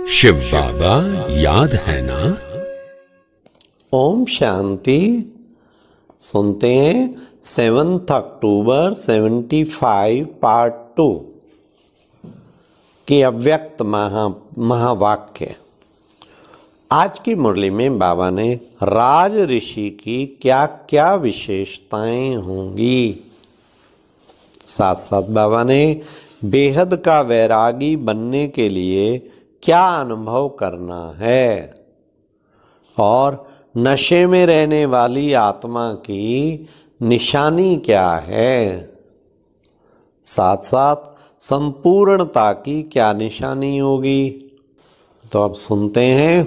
शिव बाबा याद है ना। ओम शांति। सुनते हैं 7 अक्टूबर 75 पार्ट 2 के अव्यक्त महावाक्य। आज की मुरली में बाबा ने राज ऋषि की क्या क्या विशेषताएं होंगी, साथ साथ बाबा ने बेहद का वैरागी बनने के लिए क्या अनुभव करना है और नशे में रहने वाली आत्मा की निशानी क्या है, साथ साथ संपूर्णता की क्या निशानी होगी। तो अब सुनते हैं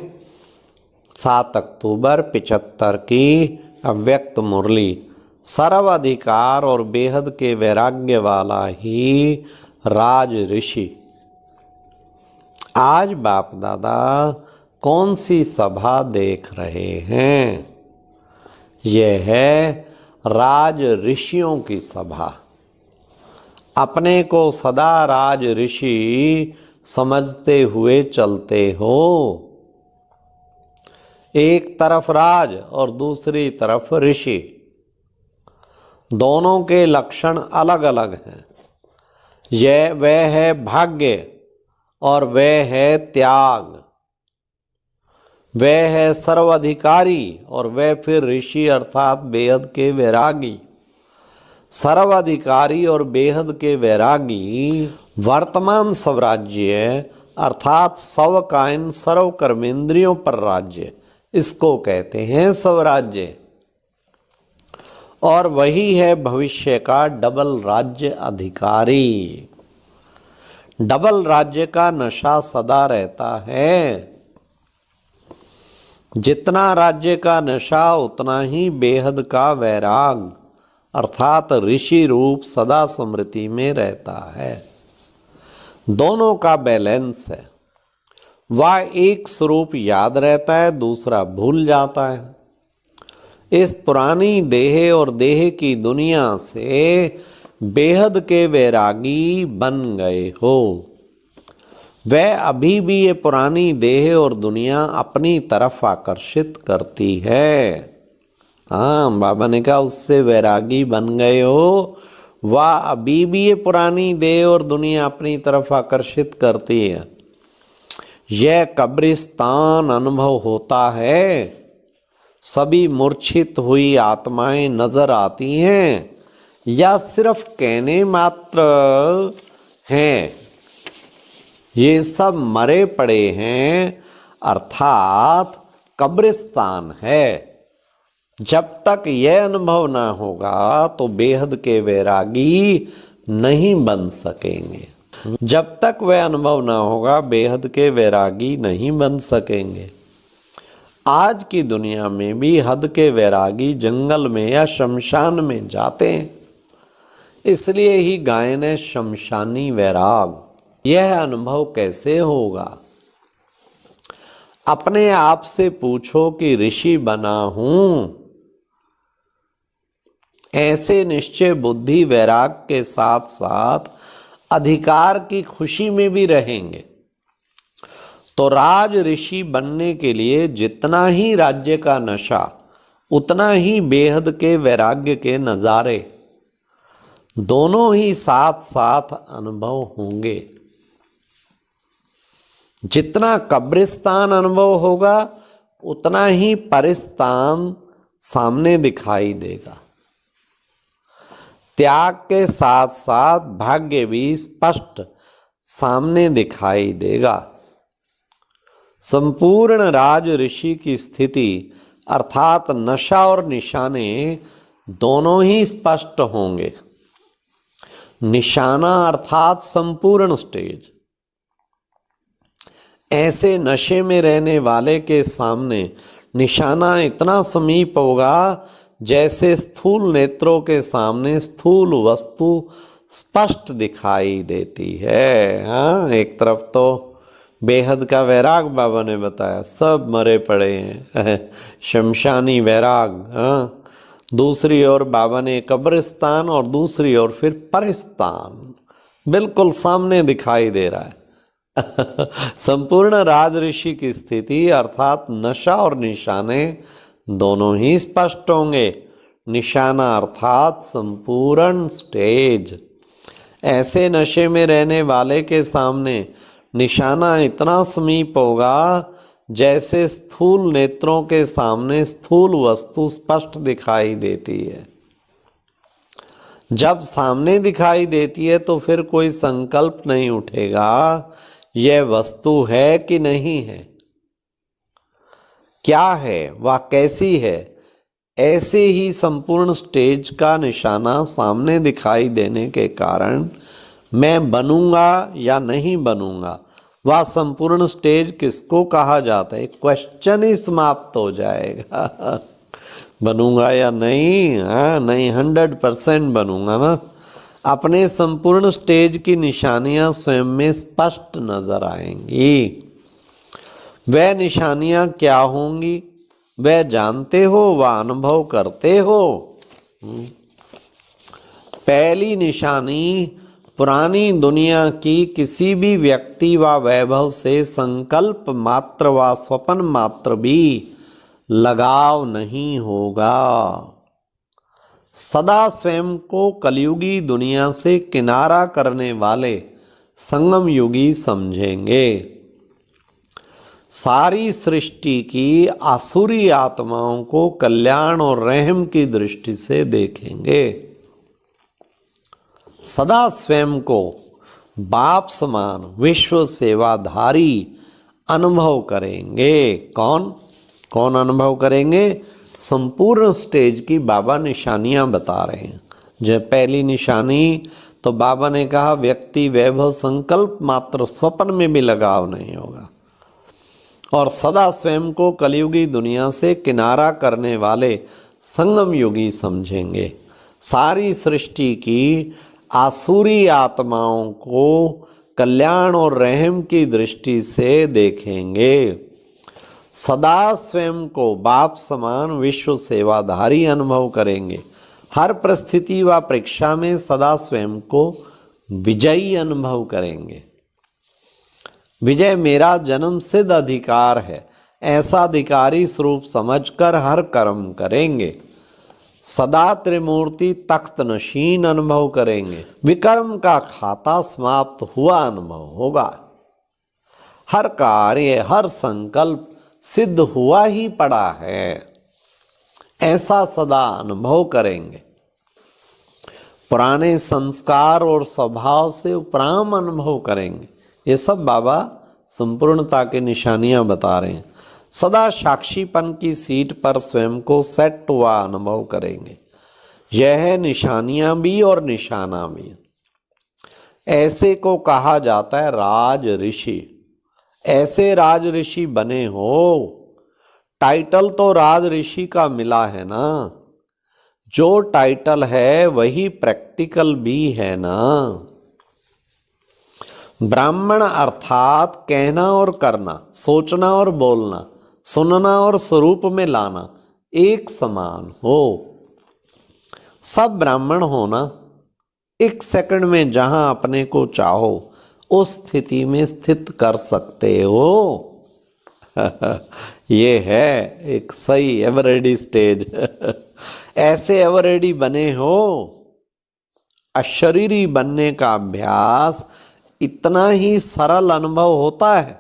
7 अक्टूबर 75 की अव्यक्त मुरली। सर्वाधिकार और बेहद के वैराग्य वाला ही राज ऋषि। आज बाप दादा कौन सी सभा देख रहे हैं? यह है राज ऋषियों की सभा। अपने को सदा राज ऋषि समझते हुए चलते हो। एक तरफ राज और दूसरी तरफ ऋषि, दोनों के लक्षण अलग अलग हैं। यह वह है भाग्य और वह है त्याग। वह है सर्वाधिकारी और वह फिर ऋषि अर्थात बेहद के वैरागी। सर्वाधिकारी और बेहद के वैरागी वर्तमान स्वराज्य अर्थात स्व कायन सर्व कर्मेंद्रियों पर राज्य, इसको कहते हैं स्वराज्य। और वही है भविष्य का डबल राज्य अधिकारी। डबल राज्य का नशा सदा रहता है। जितना राज्य का नशा उतना ही बेहद का वैराग अर्थात ऋषि रूप सदा स्मृति में रहता है। दोनों का बैलेंस है। वह एक स्वरूप याद रहता है, दूसरा भूल जाता है। इस पुरानी देह और देह की दुनिया से बेहद के वैरागी बन गए हो। वह अभी भी ये पुरानी देह और दुनिया अपनी तरफ आकर्षित करती है। हाँ, बाबा ने कहा उससे वैरागी बन गए हो। वह अभी भी ये पुरानी देह और दुनिया अपनी तरफ आकर्षित करती है। यह कब्रिस्तान अनुभव होता है। सभी मूर्छित हुई आत्माएं नजर आती हैं या सिर्फ कहने मात्र हैं। ये सब मरे पड़े हैं अर्थात कब्रिस्तान है। जब तक यह अनुभव ना होगा तो बेहद के वैरागी नहीं बन सकेंगे। जब तक वह अनुभव ना होगा बेहद के वैरागी नहीं बन सकेंगे। आज की दुनिया में भी हद के वैरागी जंगल में या शमशान में जाते हैं। इसलिए ही गायन है शमशानी वैराग। यह अनुभव कैसे होगा? अपने आप से पूछो कि ऋषि बना हूं। ऐसे निश्चय बुद्धि वैराग के साथ साथ अधिकार की खुशी में भी रहेंगे। तो राज ऋषि बनने के लिए जितना ही राज्य का नशा उतना ही बेहद के वैराग्य के नजारे दोनों ही साथ साथ अनुभव होंगे। जितना कब्रिस्तान अनुभव होगा उतना ही परिस्तान सामने दिखाई देगा। त्याग के साथ साथ भाग्य भी स्पष्ट सामने दिखाई देगा। संपूर्ण राज ऋषि की स्थिति अर्थात नशा और निशाने दोनों ही स्पष्ट होंगे। निशाना अर्थात संपूर्ण स्टेज। ऐसे नशे में रहने वाले के सामने निशाना इतना समीप होगा जैसे स्थूल नेत्रों के सामने स्थूल वस्तु स्पष्ट दिखाई देती है। हाँ, एक तरफ तो बेहद का वैराग बाबा ने बताया, सब मरे पड़े हैं शमशानी वैराग। हाँ, दूसरी ओर बाबा ने कब्रिस्तान और दूसरी ओर फिर परिस्तान बिल्कुल सामने दिखाई दे रहा है। संपूर्ण राजऋषि की स्थिति अर्थात नशा और निशाने दोनों ही स्पष्ट होंगे। निशाना अर्थात संपूर्ण स्टेज। ऐसे नशे में रहने वाले के सामने निशाना इतना समीप होगा जैसे स्थूल नेत्रों के सामने स्थूल वस्तु स्पष्ट दिखाई देती है। जब सामने दिखाई देती है तो फिर कोई संकल्प नहीं उठेगा यह वस्तु है कि नहीं है, क्या है, वह कैसी है। ऐसे ही संपूर्ण स्टेज का निशाना सामने दिखाई देने के कारण मैं बनूंगा या नहीं बनूंगा, वह संपूर्ण स्टेज किसको कहा जाता है, क्वेश्चन ही समाप्त हो जाएगा। बनूंगा या नहीं, हाँ नहीं 100% बनूंगा ना। अपने संपूर्ण स्टेज की निशानियां स्वयं में स्पष्ट नजर आएंगी। वह निशानियां क्या होंगी, वह जानते हो, वह अनुभव करते हो। पहली निशानी पुरानी दुनिया की किसी भी व्यक्ति व वैभव से संकल्प मात्र व स्वप्न मात्र भी लगाव नहीं होगा। सदा स्वयं को कलयुगी दुनिया से किनारा करने वाले संगम युगी समझेंगे। सारी सृष्टि की आसुरी आत्माओं को कल्याण और रहम की दृष्टि से देखेंगे। सदा स्वयं को बाप समान विश्व सेवाधारी अनुभव करेंगे। कौन कौन अनुभव करेंगे? संपूर्ण स्टेज की बाबा निशानियां बता रहे हैं। जब पहली निशानी तो बाबा ने कहा व्यक्ति वैभव संकल्प मात्र स्वप्न में भी लगाव नहीं होगा और सदा स्वयं को कलयुगी दुनिया से किनारा करने वाले संगम योगी समझेंगे। सारी सृष्टि की आसुरी आत्माओं को कल्याण और रहम की दृष्टि से देखेंगे। सदा स्वयं को बाप समान विश्व सेवाधारी अनुभव करेंगे। हर परिस्थिति व परीक्षा में सदा स्वयं को विजयी अनुभव करेंगे। विजय मेरा जन्म सिद्ध अधिकार है, ऐसा अधिकारी स्वरूप समझकर हर कर्म करेंगे। सदा त्रिमूर्ति तख्त नशीन अनुभव करेंगे। विकर्म का खाता समाप्त हुआ अनुभव होगा। हर कार्य हर संकल्प सिद्ध हुआ ही पड़ा है, ऐसा सदा अनुभव करेंगे। पुराने संस्कार और स्वभाव से उपराम अनुभव करेंगे। ये सब बाबा संपूर्णता की निशानियां बता रहे हैं। सदा साक्षीपन की सीट पर स्वयं को सेट हुआ अनुभव करेंगे। यह है निशानियां भी और निशाना भी। ऐसे को कहा जाता है राज ऋषि। ऐसे राज ऋषि बने हो। टाइटल तो राज ऋषि का मिला है ना, जो टाइटल है वही प्रैक्टिकल भी है ना। ब्राह्मण अर्थात कहना और करना, सोचना और बोलना, सुनना और स्वरूप में लाना एक समान हो। सब ब्राह्मण होना। एक सेकंड में जहां अपने को चाहो उस स्थिति में स्थित कर सकते हो। ये है एक सही एवरेडी स्टेज। ऐसे एवरेडी बने हो। अशरीरी बनने का अभ्यास इतना ही सरल अनुभव होता है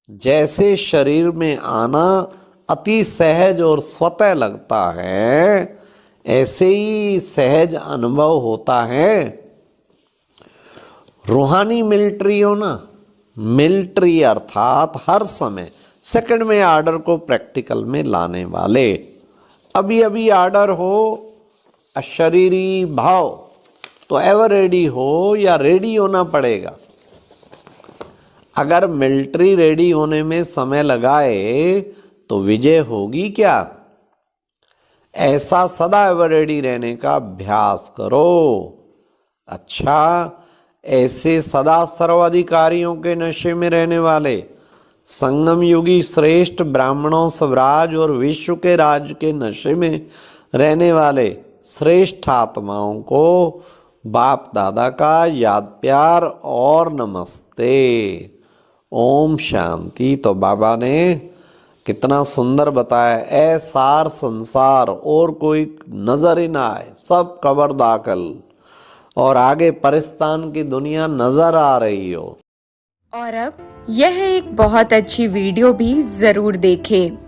जैसे शरीर में आना अति सहज और स्वतः लगता है, ऐसे ही सहज अनुभव होता है। रूहानी मिलिट्री हो ना, मिलिट्री अर्थात हर समय सेकंड में आर्डर को प्रैक्टिकल में लाने वाले। अभी अभी आर्डर हो अशरीरी भाव तो एवर रेडी हो या रेडी होना पड़ेगा। अगर मिलिट्री रेडी होने में समय लगाए तो विजय होगी क्या? ऐसा सदा एवर रेडी रहने का अभ्यास करो। अच्छा, ऐसे सदा सर्वाधिकारियों के नशे में रहने वाले संगम युगी श्रेष्ठ ब्राह्मणों स्वराज और विश्व के राज के नशे में रहने वाले श्रेष्ठ आत्माओं को बाप दादा का याद प्यार और नमस्ते। ओम शांति। तो बाबा ने कितना सुंदर बताया, ए सार संसार और कोई नजर ही ना आए, सब कबर दाखल, और आगे परिस्तान की दुनिया नजर आ रही हो। और अब यह एक बहुत अच्छी वीडियो भी जरूर देखें।